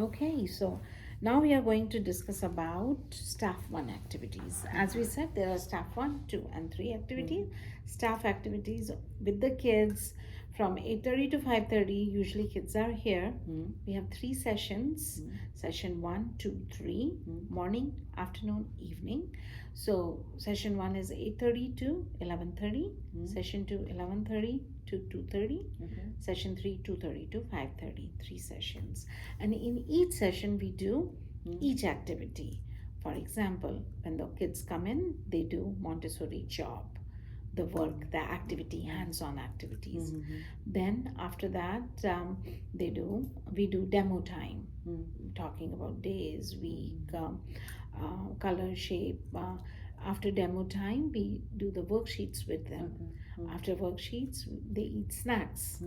Okay, so now we are going to discuss about staff 1 activities. As we said, there are staff 1, 2 and 3 activities. Staff activities with the kids from 8:30 to 5:30. Usually kids are here. We have 3 sessions. Session 1, 2, 3, morning, afternoon, evening. So session 1 is 8:30 to 11:30. Session 2, 11:30 to 2:30. Session 3, 2:30 to 5:30. 3 sessions. And in each session we do each activity. For example, when the kids come in, they do Montessori job, the work, the activity, hands-on activities. Then after that, we do demo time, talking about days, week, color, shape. After demo time, we do the worksheets with them. After worksheets, they eat snacks.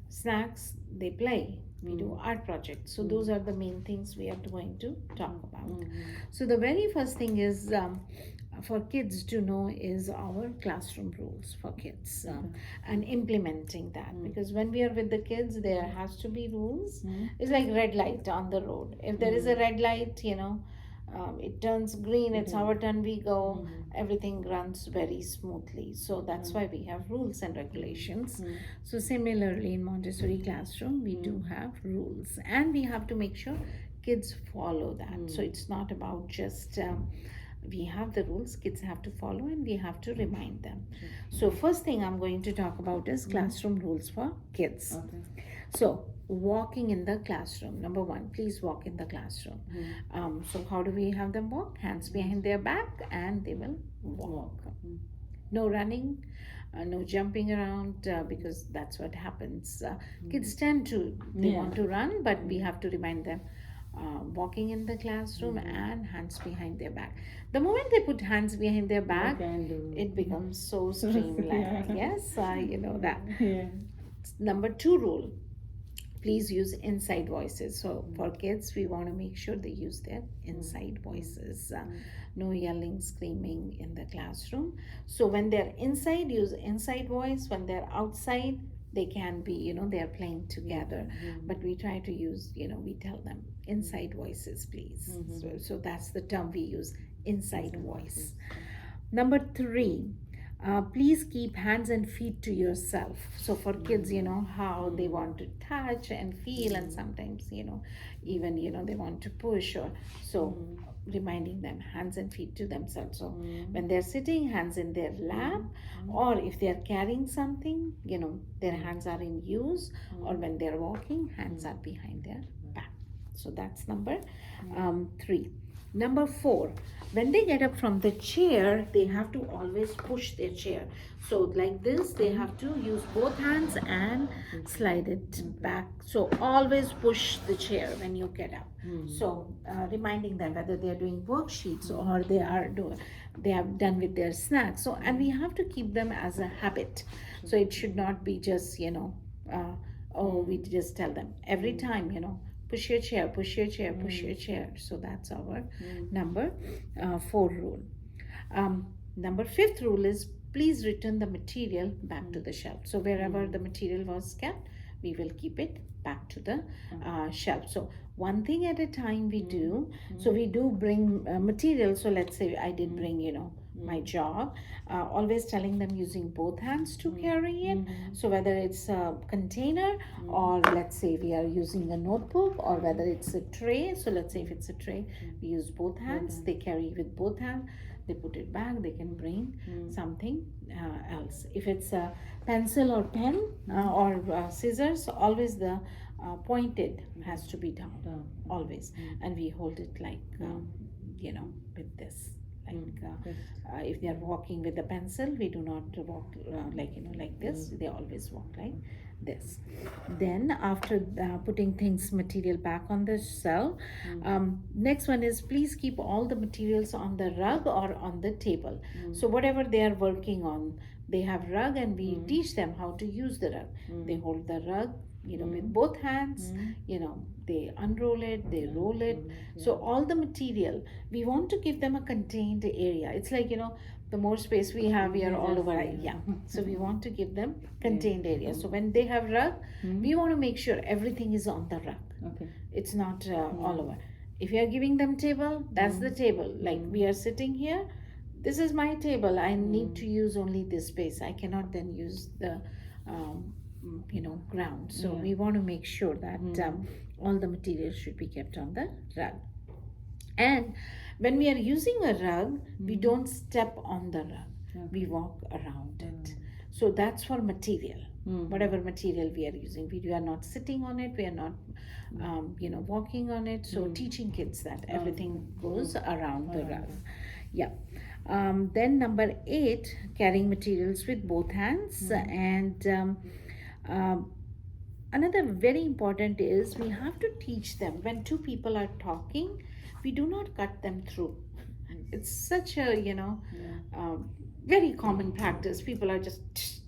Snacks, they play. We do art projects. So those are the main things we are going to talk about. So the very first thing is for kids to know is our classroom rules for kids, and implementing that, because when we are with the kids there has to be rules. It's like red light on the road. If there is a red light, it turns green, it's our turn, we go, everything runs very smoothly. So that's why we have rules and regulations. So similarly in Montessori classroom we do have rules, and we have to make sure kids follow that. So it's not about just we have the rules, kids have to follow, and we have to remind them. So first thing I'm going to talk about is classroom rules for kids. So walking in the classroom, number 1, please walk in the classroom. So how do we have them walk? Hands behind their back and they will walk. No running, no jumping around, because that's what happens. Kids tend to, they want to run, but we have to remind them. Walking in the classroom and hands behind their back. The moment they put hands behind their back, it becomes so streamlined. Yes, you know that. Number 2 rule, please use inside voices. So for kids, we want to make sure they use their inside voices. No yelling, screaming in the classroom. So when they're inside, use inside voice. When they're outside, they can be, they're playing together. But we try to use, we tell them inside voices, please. So that's the term we use, inside voice. Number 3, please keep hands and feet to yourself. So for kids, how they want to touch and feel, and sometimes, even, they want to push, or so reminding them hands and feet to themselves. So when they're sitting, hands in their lap, or if they're carrying something, their hands are in use, or when they're walking, hands are behind their back. So that's number 3. Number 4, when they get up from the chair, they have to always push their chair. So like this, they have to use both hands and slide it back. So always push the chair when you get up. So reminding them whether they are doing worksheets or they have done with their snacks. So, and we have to keep them as a habit. So it should not be just, we just tell them every time, push your chair, push your chair, push your chair. So that's our number 4 rule. Number 5th rule is please return the material back to the shelf. So wherever the material was kept, we will keep it back to the shelf. So one thing at a time we do. So we do bring material. So let's say I did bring, my job, always telling them using both hands to carry it. So whether it's a container, or let's say we are using a notebook, or whether it's a tray. So let's say if it's a tray, we use both hands, they carry with both hands, they put it back, they can bring something else. If it's a pencil or pen or scissors, always the pointed has to be down, always. And we hold it like, with this. Like if they are walking with a pencil, we do not walk like this. They always walk like this. Then after putting material back on the shelf, next one is please keep all the materials on the rug or on the table. So whatever they are working on, they have rug, and we teach them how to use the rug. They hold the rug, with both hands, they unroll it, they roll it. So all the material, we want to give them a contained area. It's like, the more space we have, we are all over. So we want to give them contained area. So when they have rug, we want to make sure everything is on the rug. it's not all over. If you are giving them table, that's the table. Like we are sitting here, this is my table. I need to use only this space. I cannot then use the ground. So we want to make sure that all the materials should be kept on the rug. And when we are using a rug, we don't step on the rug. We walk around it. So that's for material. Whatever material we are using, we are not sitting on it. We are not, walking on it. So teaching kids that everything goes around the rug. Yeah. Then number 8, carrying materials with both hands. And another very important is we have to teach them when two people are talking, we do not cut them through. It's such a very common practice. People are just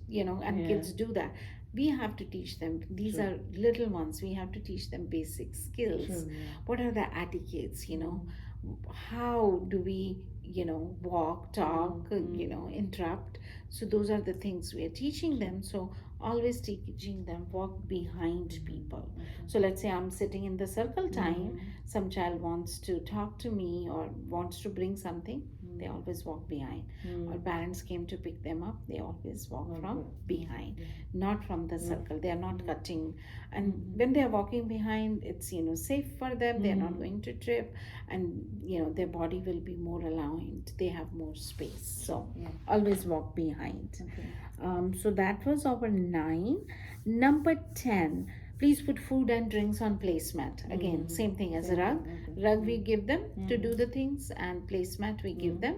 and kids do that. We have to teach them. These are little ones. We have to teach them basic skills. What are the etiquettes? How do we walk, talk, interrupt? So those are the things we are teaching them. So always teaching them walk behind people. So let's say I'm sitting in the circle time, some child wants to talk to me or wants to bring something, they always walk behind. Or parents came to pick them up, they always walk from behind, not from the circle. They are not cutting. And when they are walking behind, it's safe for them. They are not going to trip, and their body will be more aligned. They have more space. So always walk behind. So that was our 9. Number 10, please put food and drinks on placemat. Again, same thing as a rug. Rug we give them to do the things, and placemat we give them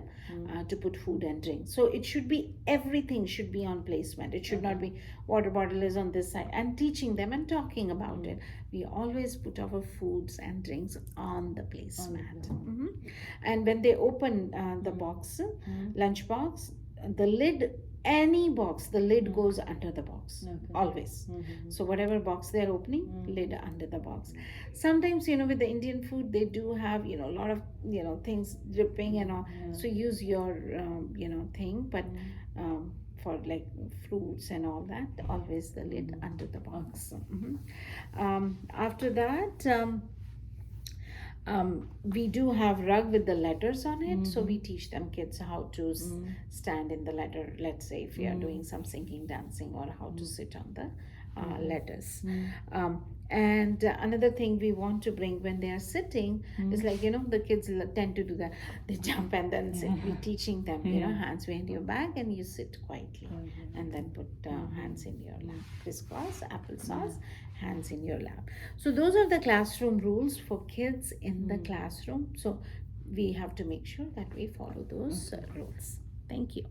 to put food and drinks. So it should be, everything should be on placemat. It should not be water bottle is on this side, and teaching them and talking about it. We always put our foods and drinks on the placemat. And when they open the box, lunch box, the lid, any box, the lid goes under the box. Always. So whatever box they are opening, lid under the box. Sometimes with the Indian food, they do have a lot of things dripping and all. So use your thing, but for like fruits and all that, always the lid under the box. After that, we do have rug with the letters on it. So we teach them kids how to stand in the letter. Let's say if you are doing some singing, dancing, or how to sit on the letters. And another thing we want to bring when they are sitting is like the kids tend to do that. They jump and then sit. We're teaching them hands behind your back, and you sit quietly, and then put hands in your lap. Crisscross, applesauce, hands in your lap. So those are the classroom rules for kids in the classroom. So we have to make sure that we follow those rules. Thank you.